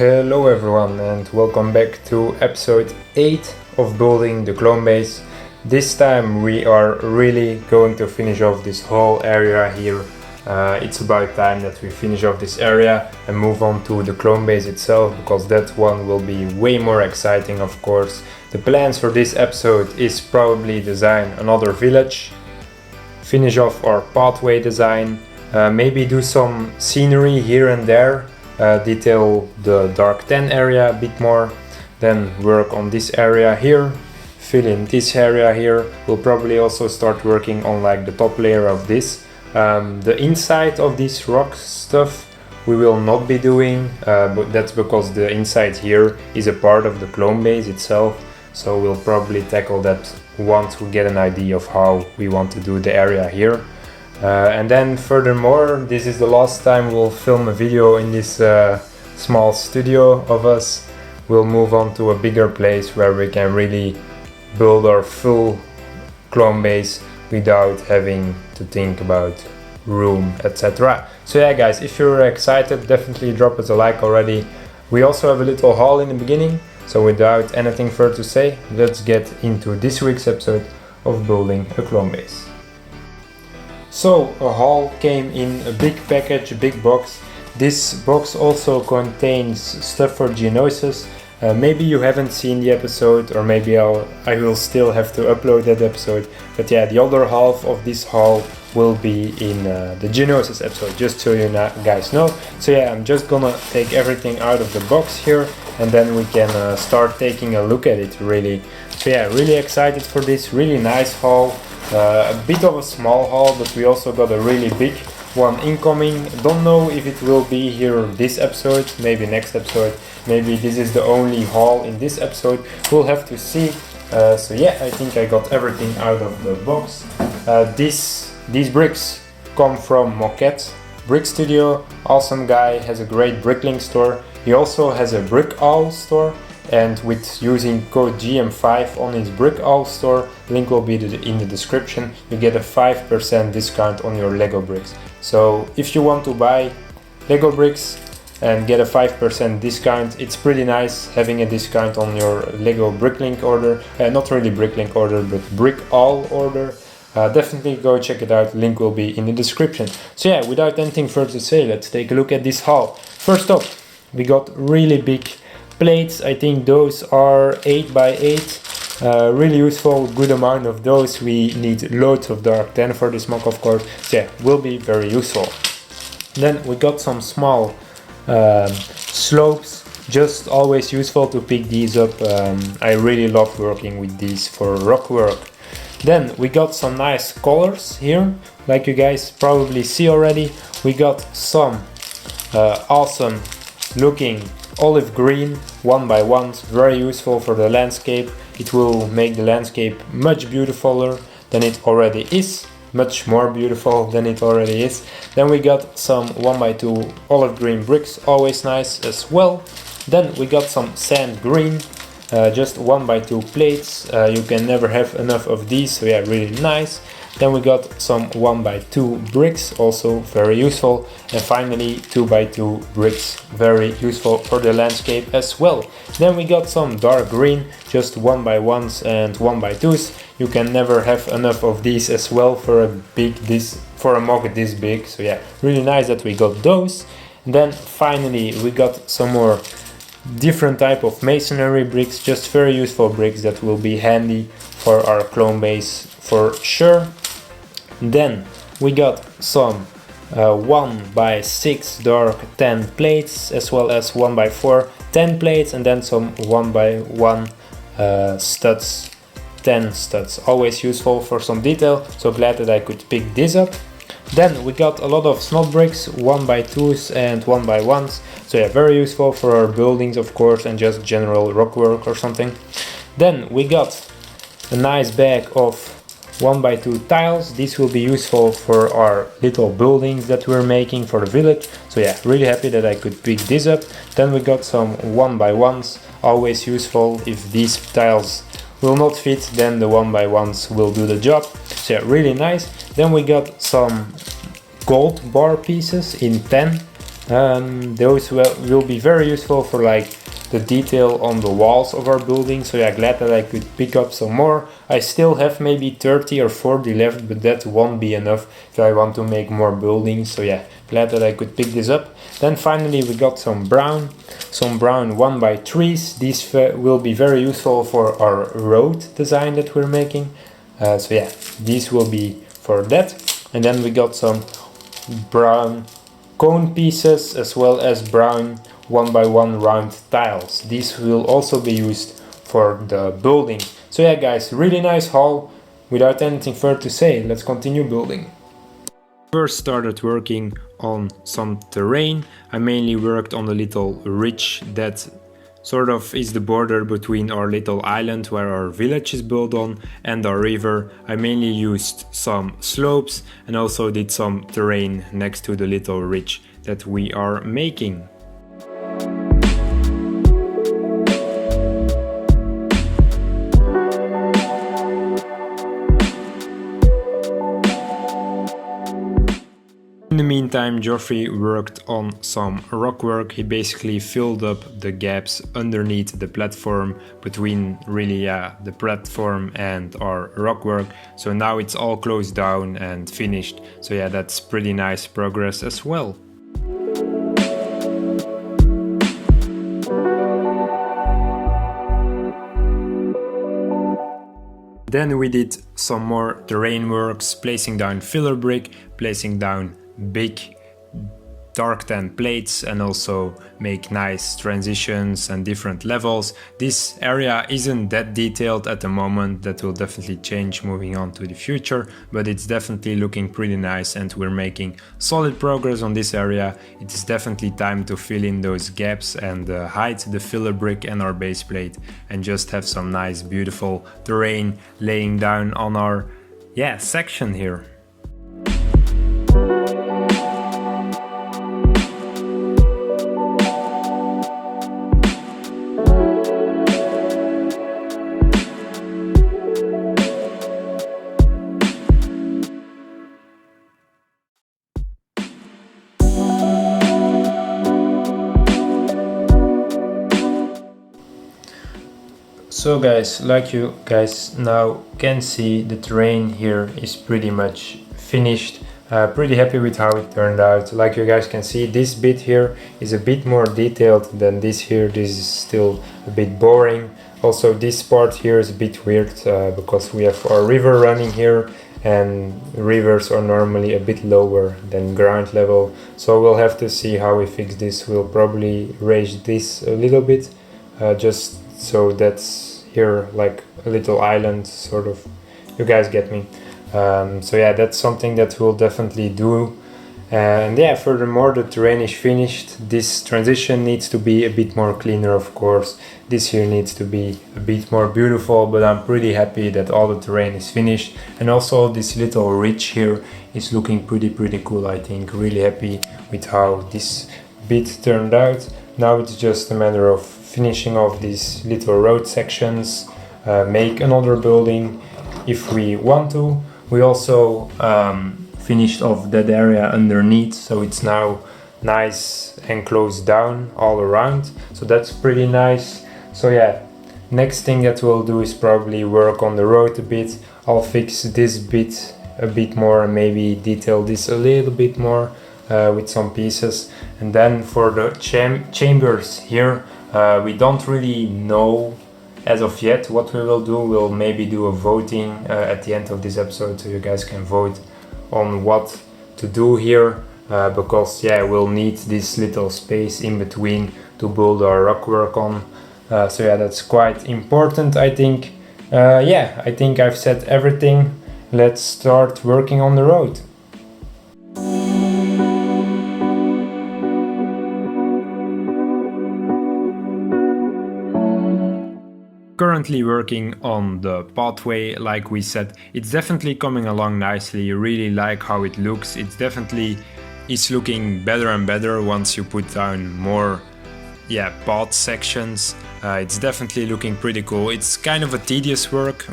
Hello everyone and welcome back to episode 8 of building the clone base. This time we are really going to finish off this whole area here. It's about time that we finish off this area and move on to the clone base itself, because that one will be way more exciting, of course. The plans for this episode is probably design another village, finish off our pathway design, maybe do some scenery here and there, detail the dark 10 area a bit more, then work on this area here, fill in this area here. We'll probably also start working on like the top layer of this. The inside of this rock stuff we will not be doing, but that's because the inside here is a part of the clone base itself, so we'll probably tackle that once we get an idea of how we want to do the area here. And then furthermore, this is the last time we'll film a video in this small studio of us. We'll move on to a bigger place where we can really build our full clone base without having to think about room, etc. So yeah guys, if you're excited, definitely drop us a like already. We also have a little haul in the beginning, so without anything further to say, let's get into this week's episode of building a clone base. So a haul came in a big package, a big box. This box also contains stuff for Geonosis. Maybe you haven't seen the episode, or maybe I will still have to upload that episode. But yeah, the other half of this haul will be in the Geonosis episode, just so you guys know. So yeah, I'm just gonna take everything out of the box here, and then we can start taking a look at it really. So yeah, really excited for this, really nice haul. A bit of a small haul, but we also got a really big one incoming. Don't know if it will be here this episode, maybe next episode, maybe this is the only haul in this episode, we'll have to see. So yeah, I think I got everything out of the box. These bricks come from Mocs Brick Studio. Awesome guy, has a great bricklink store. He also has a brick owl store, and with using code GM5 on his brick owl store, link will be in the description, you get a 5% discount on your Lego bricks. So if you want to buy Lego bricks and get a 5% discount, it's pretty nice having a discount on your Lego bricklink order. Not really bricklink order, but brick owl order. Definitely go check it out, link will be in the description. So yeah, without anything further to say, let's take a look at this haul. First up, we got really big plates. I think those are 8 by 8. Really useful, good amount of those. We need loads of dark 10 for this mock, of course. So yeah, will be very useful. Then we got some small slopes, just always useful to pick these up. I really love working with these for rock work. Then we got some nice colors here, like you guys probably see already. We got some awesome looking olive green 1x1s, very useful for the landscape. It will make the landscape much beautifuler than it already is, much more beautiful than it already is. Then we got some 1x2 olive green bricks, always nice as well. Then we got some sand green, just 1x2 plates. You can never have enough of these, so yeah, really nice. Then we got some 1x2 bricks, also very useful. And finally 2x2 bricks, very useful for the landscape as well. Then we got some dark green, just 1x1s and 1x2s. You can never have enough of these as well for a mock this big. So yeah, really nice that we got those. And then finally we got some more different type of masonry bricks, just very useful bricks that will be handy for our clone base for sure. Then we got some 1x6 dark 10 plates, as well as 1x4 10 plates, and then some 1x1 studs, 10 studs, always useful for some detail. So glad that I could pick this up. Then we got a lot of snot bricks, 1x2s and 1x1s. So yeah, very useful for our buildings, of course, and just general rock work or something. Then we got a nice bag of 1x2 tiles. These will be useful for our little buildings that we're making for the village. So yeah, really happy that I could pick this up. Then we got some 1x1s, always useful. If these tiles will not fit, then the 1x1s will do the job. So yeah, really nice. Then we got some gold bar pieces in 10. Those will be very useful for like the detail on the walls of our building. So yeah, glad that I could pick up some more. I still have maybe 30 or 40 left, but that won't be enough if I want to make more buildings. So yeah, glad that I could pick this up. Then finally we got some brown 1x3s. These will be very useful for our road design that we're making. So yeah, these will be for that. And then we got some brown cone pieces as well as brown 1x1 round tiles. These will also be used for the building. So yeah guys, really nice haul. Without anything further to say, let's continue building. First started working on some terrain. I mainly worked on the little ridge that sort of is the border between our little island where our village is built on and our river. I mainly used some slopes and also did some terrain next to the little ridge that we are making. In the meantime, Geoffrey worked on some rock work. He basically filled up the gaps underneath the platform between the platform and our rock work. So now it's all closed down and finished. So yeah, that's pretty nice progress as well. Then we did some more terrain works, placing down filler brick, placing down big dark tan plates, and also make nice transitions and different levels. This area isn't that detailed at the moment. That will definitely change moving on to the future, but it's definitely looking pretty nice and we're making solid progress on this area. It is definitely time to fill in those gaps and hide the filler brick and our base plate and just have some nice beautiful terrain laying down on our section here. So guys, like you guys now can see, the terrain here is pretty much finished. Pretty happy with how it turned out. Like you guys can see, this bit here is a bit more detailed than this here. This is still a bit boring. Also this part here is a bit weird because we have our river running here, and rivers are normally a bit lower than ground level. So we'll have to see how we fix this. We'll probably raise this a little bit just so that's here like a little island sort of, you guys get me. So yeah, that's something that we'll definitely do. And yeah, furthermore, the terrain is finished. This transition needs to be a bit more cleaner, of course. This here needs to be a bit more beautiful, but I'm pretty happy that all the terrain is finished. And also this little ridge here is looking pretty cool, I think. Really happy with how this bit turned out. Now it's just a matter of finishing off these little road sections, make another building if we want to. We also finished off that area underneath, so it's now nice and closed down all around, so that's pretty nice. So yeah, next thing that we'll do is probably work on the road a bit. I'll fix this bit a bit more and maybe detail this a little bit more with some pieces. And then for the chambers here, we don't really know as of yet what we will do. We'll maybe do a voting at the end of this episode, so you guys can vote on what to do here, because yeah, we'll need this little space in between to build our rock work on. So yeah, that's quite important, I think. Yeah, I think I've said everything. Let's start working on the road. Currently working on the pathway. Like we said, it's definitely coming along nicely. You really like how it looks. It's definitely looking better and better once you put down more path sections. It's definitely looking pretty cool. It's kind of a tedious work,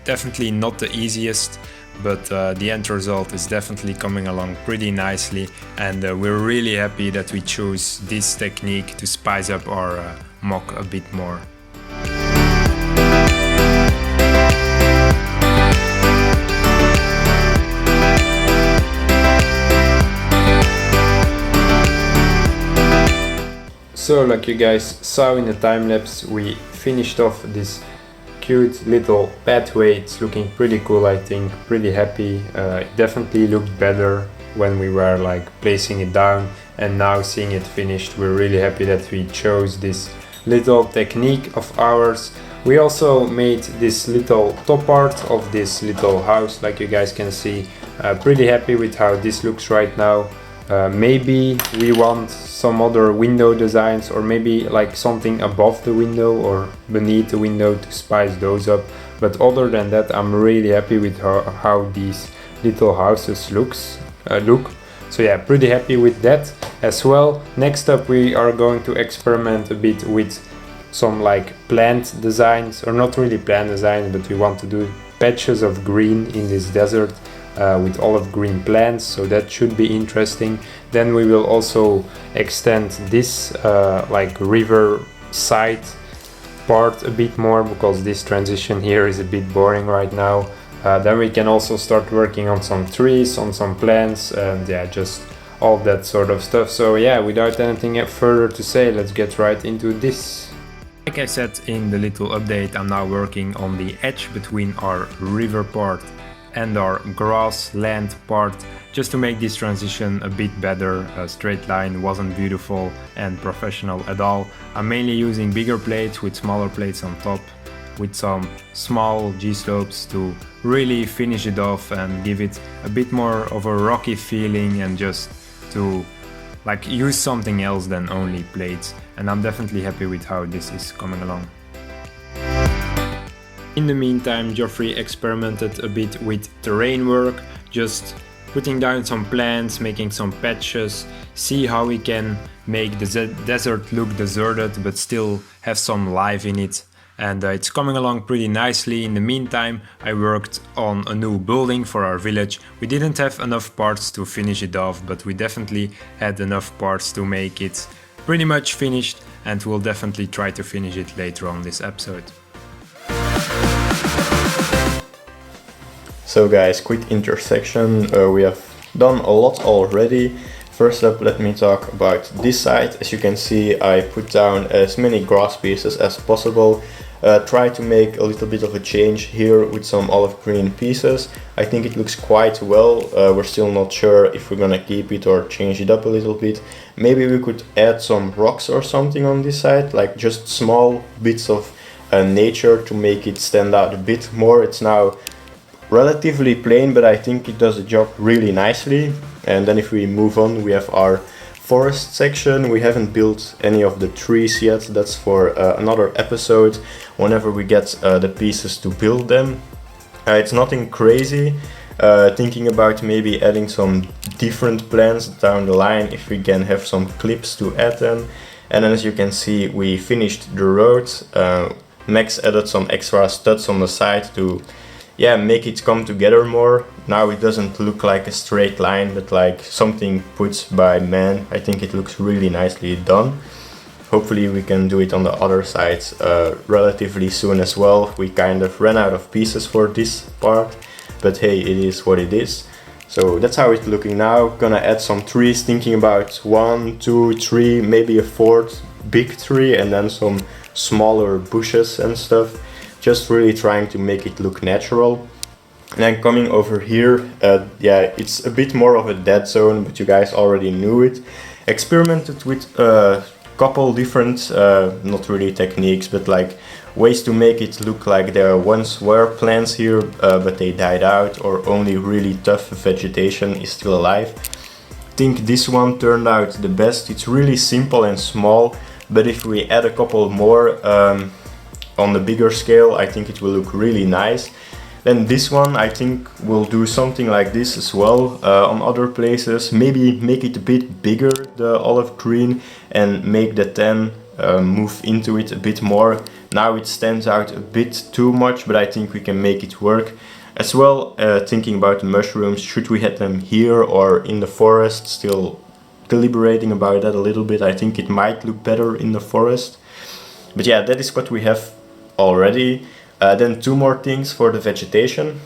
definitely not the easiest, but the end result is definitely coming along pretty nicely, and we're really happy that we chose this technique to spice up our mock a bit more. So like you guys saw in the time lapse, we finished off this cute little pathway. It's looking pretty cool, I think, pretty happy. It definitely looked better when we were like placing it down, and now seeing it finished, we're really happy that we chose this little technique of ours. We also made this little top part of this little house, like you guys can see. Pretty happy with how this looks right now. Maybe we want some other window designs, or maybe like something above the window or beneath the window to spice those up. But other than that, I'm really happy with how these little houses look. So yeah, pretty happy with that as well. Next up, we are going to experiment a bit with some like plant designs, or not really plant designs, but we want to do patches of green in this desert. With olive green plants, so that should be interesting. Then we will also extend this like river side part a bit more, because this transition here is a bit boring right now. Then we can also start working on some trees, on some plants, and yeah, just all that sort of stuff. So yeah, without anything further to say, let's get right into this. Like I said in the little update, I'm now working on the edge between our river part and our grassland part, just to make this transition a bit better. A straight line wasn't beautiful and professional at all. I'm mainly using bigger plates with smaller plates on top, with some small G-slopes to really finish it off and give it a bit more of a rocky feeling, and just to like use something else than only plates. And I'm definitely happy with how this is coming along. In the meantime, Geoffrey experimented a bit with terrain work, just putting down some plants, making some patches, see how we can make the desert look deserted but still have some life in it. And it's coming along pretty nicely. In the meantime, I worked on a new building for our village. We didn't have enough parts to finish it off, but we definitely had enough parts to make it pretty much finished, and we'll definitely try to finish it later on this episode. So guys, quick intersection, we have done a lot already. First up, let me talk about this side. As you can see, I put down as many grass pieces as possible. Try to make a little bit of a change here with some olive green pieces. I think it looks quite well. We're still not sure if we're gonna keep it or change it up a little bit. Maybe we could add some rocks or something on this side, like just small bits of nature to make it stand out a bit more. It's now relatively plain, but I think it does the job really nicely. And then if we move on, we have our forest section. We haven't built any of the trees yet. That's for another episode, whenever we get the pieces to build them. It's nothing crazy. Thinking about maybe adding some different plants down the line, if we can have some clips to add them. And then as you can see, we finished the road. Max added some extra studs on the side to make it come together more. Now it doesn't look like a straight line, but like something put by man. I think it looks really nicely done. Hopefully we can do it on the other side relatively soon as well. We kind of ran out of pieces for this part, but hey, it is what it is. So that's how it's looking now. Gonna add some trees, thinking about 1, 2, 3, maybe a 4th big tree, and then some smaller bushes and stuff. Just really trying to make it look natural. And then coming over here, it's a bit more of a dead zone, but you guys already knew it. Experimented with a couple different, not really techniques, but like ways to make it look like there once were plants here, but they died out, or only really tough vegetation is still alive. I think this one turned out the best. It's really simple and small, but if we add a couple more on the bigger scale, I think it will look really nice. Then this one, I think we'll do something like this as well on other places. Maybe make it a bit bigger, the olive green, and make the tan move into it a bit more. Now it stands out a bit too much, but I think we can make it work. As well, thinking about the mushrooms, should we have them here or in the forest? Still deliberating about that a little bit. I think it might look better in the forest. But yeah, that is what we have already. Then 2 more things for the vegetation.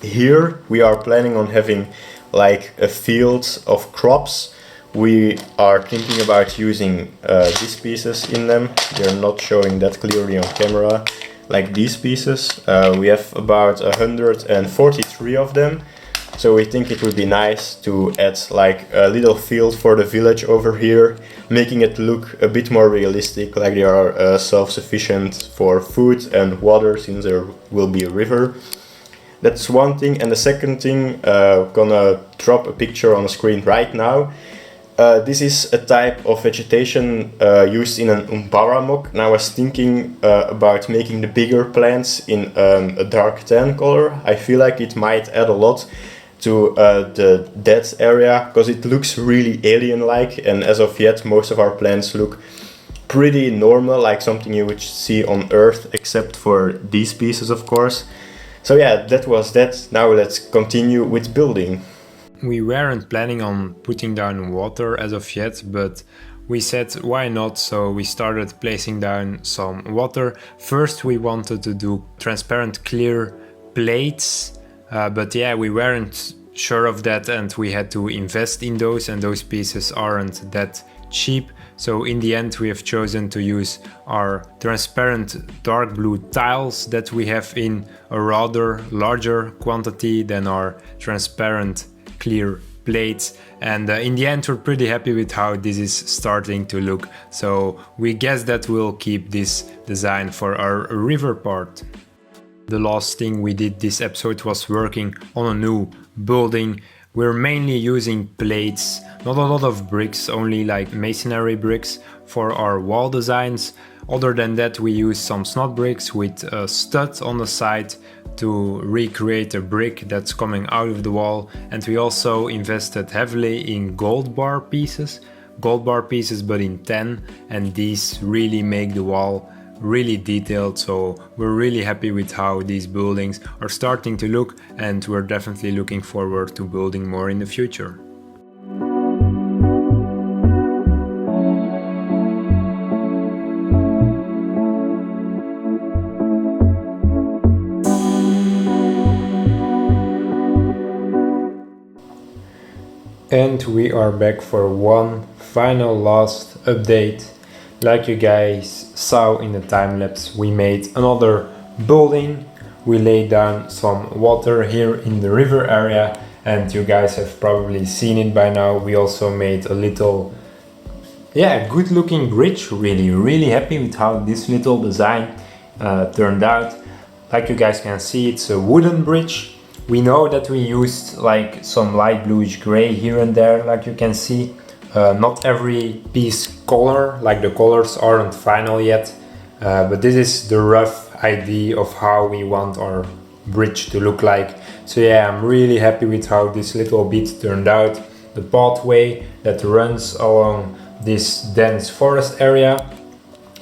Here we are planning on having like a field of crops. We are thinking about using these pieces in them. They're not showing that clearly on camera. Like these pieces, we have about 143 of them. So we think it would be nice to add like a little field for the village over here, making it look a bit more realistic, like they are self-sufficient for food and water since there will be a river. That's one thing. And the second thing, gonna drop a picture on the screen right now. This is a type of vegetation used in an umbara mock. Now I was thinking about making the bigger plants in a dark tan color. I feel like it might add a lot to the dead area, because it looks really alien-like, and as of yet most of our plants look pretty normal, like something you would see on Earth, except for these pieces, of course. So yeah, that was that. Now let's continue with building. We weren't planning on putting down water as of yet, but we said why not, so we started placing down some water. First we wanted to do transparent clear plates, but yeah, we weren't sure of that and we had to invest in those, and those pieces aren't that cheap. So in the end we have chosen to use our transparent dark blue tiles that we have in a rather larger quantity than our transparent clear plates, and in the end we're pretty happy with how this is starting to look. So we guess that we'll keep this design for our river part. The last thing we did this episode was working on a new building. We're mainly using plates, not a lot of bricks, only like masonry bricks for our wall designs. Other than that, we use some snot bricks with a stud on the side to recreate a brick that's coming out of the wall. And we also invested heavily in gold bar pieces but in 10, and these really make the wall really detailed. So we're really happy with how these buildings are starting to look, and we're definitely looking forward to building more in the future. And we are back for one final last update. Like you guys saw in the time lapse, we made another building. We laid down some water here in the river area, and you guys have probably seen it by now. We also made a little, good looking bridge. Really happy with how this little design turned out. Like you guys can see, it's a wooden bridge. We know that we used like some light bluish gray here and there, like you can see. Not every piece color, like the colors aren't final yet, but this is the rough idea of how we want our bridge to look like. So yeah, I'm really happy with how this little bit turned out. The pathway that runs along this dense forest area,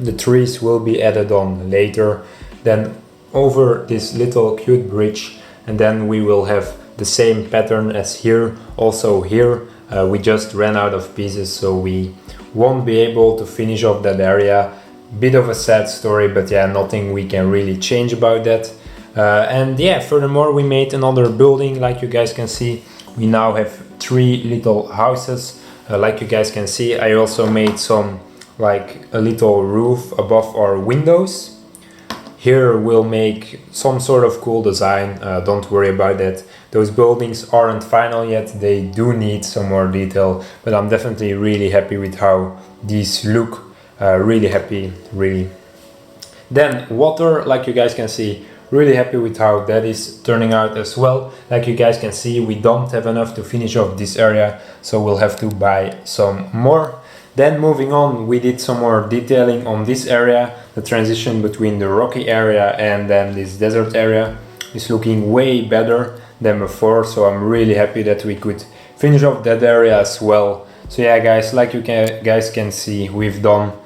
the trees will be added on later, then over this little cute bridge, and then we will have the same pattern as here, also here. We just ran out of pieces, so we won't be able to finish off that area. Bit of a sad story, but yeah, nothing we can really change about that. And yeah, furthermore, we made another building. Like you guys can see, we now have 3 little houses. Like you guys can see, I also made some, like a little roof above our windows. Here we'll make some sort of cool design, don't worry about that. Those buildings aren't final yet, they do need some more detail, but I'm definitely really happy with how these look, really happy, really. Then water, like you guys can see, really happy with how that is turning out as well. Like you guys can see, we don't have enough to finish off this area, so we'll have to buy some more. Then moving on, we did some more detailing on this area. The transition between the rocky area and then this desert area is looking way better than before, so I'm really happy that we could finish off that area as well. So yeah guys, like you guys can see, we've done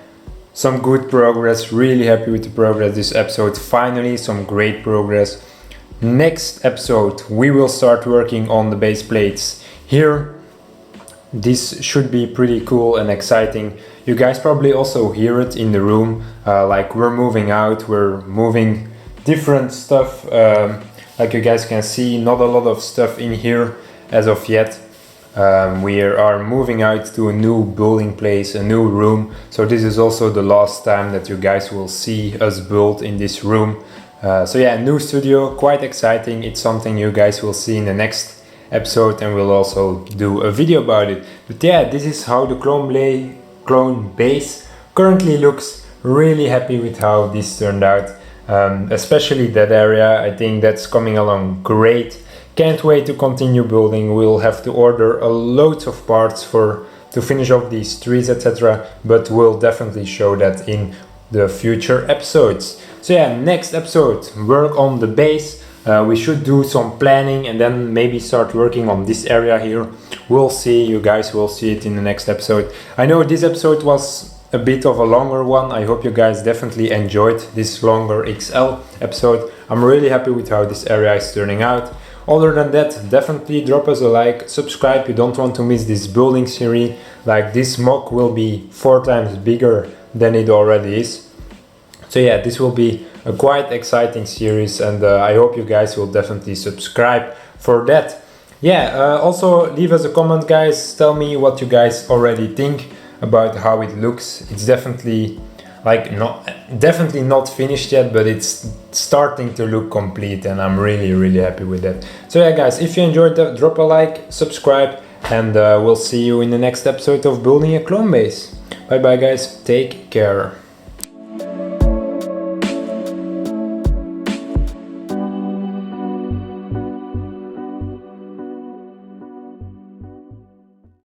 some good progress. Really happy with the progress this episode. Finally some great progress. next episode we will start working on the base plates here. This should be pretty cool and exciting. You guys probably also hear it in the room, like we're moving out, we're moving different stuff. Like you guys can see, not a lot of stuff in here as of yet. We are moving out to a new building place, a new room. So this is also the last time that you guys will see us build in this room. So yeah, new studio, quite exciting. It's something you guys will see in the next episode, and we'll also do a video about it. But yeah, this is how the clone base currently looks. Really happy with how this turned out, especially that area. I think that's coming along great. Can't wait to continue building. We'll have to order a loads of parts to finish off these trees, etc. But we'll definitely show that in the future episodes. So yeah, next episode, work on the base. We should do some planning and then maybe start working on this area here. We'll see, you guys will see it in the next episode. I know this episode was a bit of a longer one. I hope you guys definitely enjoyed this longer XL episode. I'm really happy with how this area is turning out. Other than that, definitely drop us a like, subscribe. You don't want to miss this building series. Like, this mock will be 4 times bigger than it already is. So yeah, this will be a quite exciting series, and I hope you guys will definitely subscribe for that. Yeah, also leave us a comment, guys. Tell me what you guys already think about how it looks. It's definitely not finished yet, but it's starting to look complete, and I'm really happy with that. So yeah, guys, if you enjoyed that, drop a like, subscribe, and we'll see you in the next episode of Building a Clone Base. Bye bye, guys, take care.